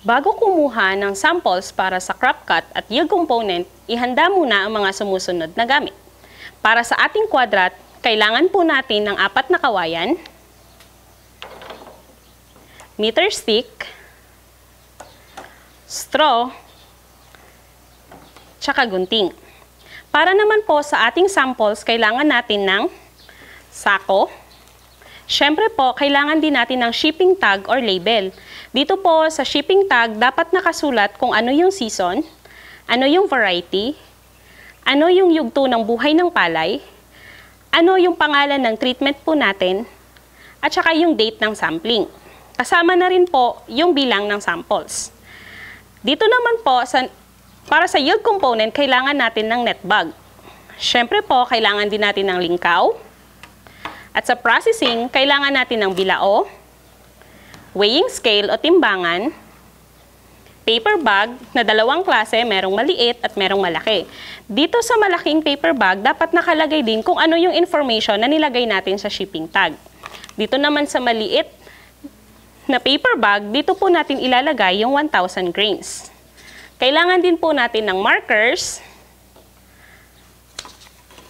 Bago kumuha ng samples para sa crop cut at yield component, ihanda muna ang mga sumusunod na gamit. Para sa ating kwadrat, kailangan po natin ng 4 na kawayan, meter stick, straw, tsaka gunting. Para naman po sa ating samples, kailangan natin ng sako. Siyempre po, kailangan din natin ng shipping tag or label. Dito po sa shipping tag, dapat nakasulat kung ano yung season, ano yung variety, ano yung yugto ng buhay ng palay, ano yung pangalan ng treatment po natin, at saka yung date ng sampling. Kasama na rin po yung bilang ng samples. Dito naman po, para sa yield component, kailangan natin ng net bag. Siyempre po, kailangan din natin ng lingkaw. At sa processing, kailangan natin ng bilao, weighing scale o timbangan, paper bag na 2 klase, merong maliit at merong malaki. Dito sa malaking paper bag, dapat nakalagay din kung ano yung information na nilagay natin sa shipping tag. Dito naman sa maliit na paper bag, dito po natin ilalagay yung 1,000 grains. Kailangan din po natin ng markers,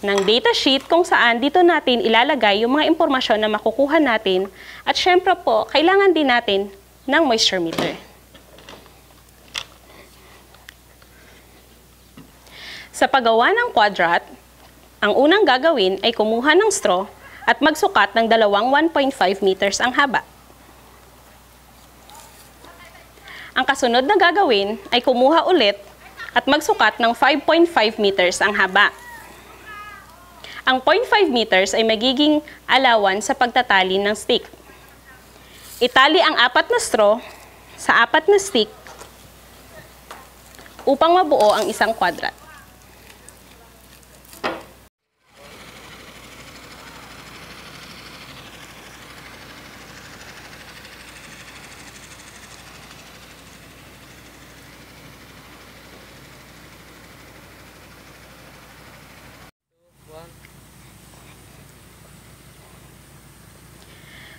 ng data sheet kung saan dito natin ilalagay yung mga impormasyon na makukuha natin at syempre po, kailangan din natin ng moisture meter. Sa paggawa ng kwadrat, ang unang gagawin ay kumuha ng straw at magsukat ng 1.5 meters ang haba. Ang kasunod na gagawin ay kumuha ulit at magsukat ng 5.5 meters ang haba. Ang 0.5 meters ay magiging allowance sa pagtatali ng stick. Itali ang 4 na straw sa 4 na stick upang mabuo ang isang kwadrat.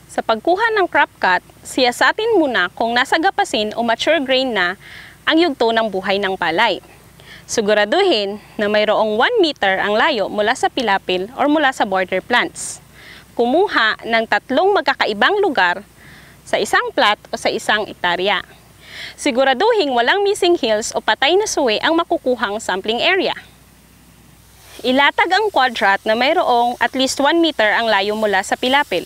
Sa pagkuha ng crop cut, siyasatin muna kung nasa gapasin o mature grain na ang yugto ng buhay ng palay. Siguraduhin na mayroong 1 meter ang layo mula sa pilapil o mula sa border plants. Kumuha ng 3 magkakaibang lugar sa isang plat o sa isang ektarya. Siguraduhin walang missing hills o patay na suwi ang makukuhang sampling area. Ilatag ang kwadrat na mayroong at least 1 meter ang layo mula sa pilapil.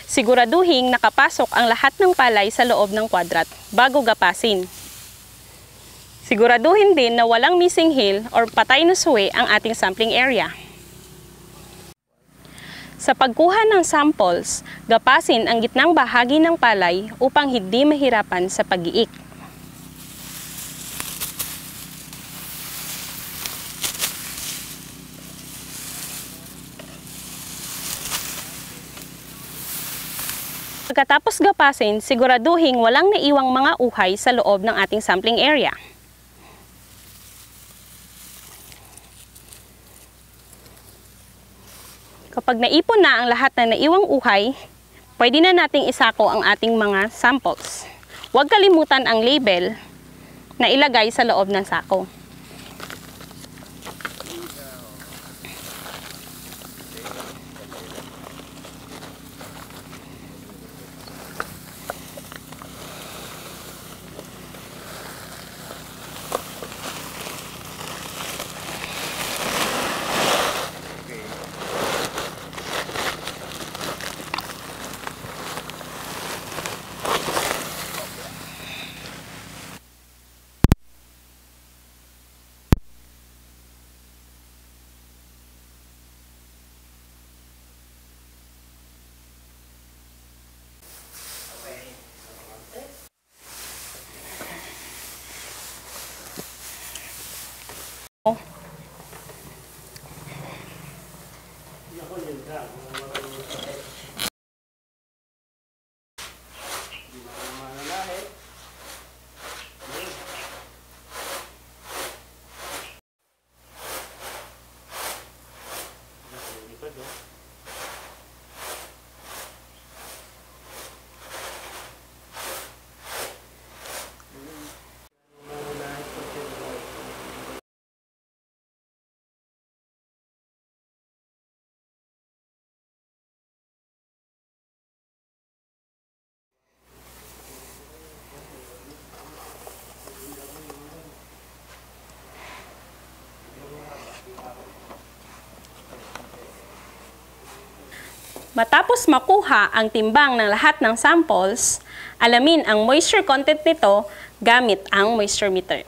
Siguraduhin nakapasok ang lahat ng palay sa loob ng kwadrat bago gapasin. Siguraduhin din na walang missing hill or patay na suwi ang ating sampling area. Sa pagkuha ng samples, gapasin ang gitnang bahagi ng palay upang hindi mahirapan sa pag-iik. Pagkatapos gapasin, siguraduhin walang naiwang mga uhay sa loob ng ating sampling area. Kapag naipon na ang lahat na naiwang uhay, pwede na nating isako ang ating mga samples. Huwag kalimutan ang label na ilagay sa loob ng sako. Matapos makuha ang timbang ng lahat ng samples, alamin ang moisture content nito gamit ang moisture meter.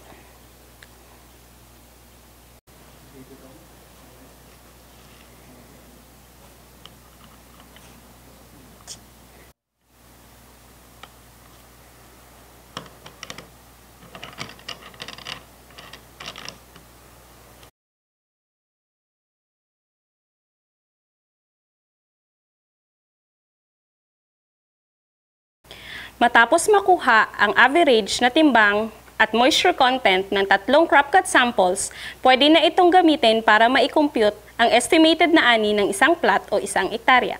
Matapos makuha ang average na timbang at moisture content ng tatlong crop cut samples, pwede na itong gamitin para ma-compute ang estimated na ani ng isang plot o isang ektarya.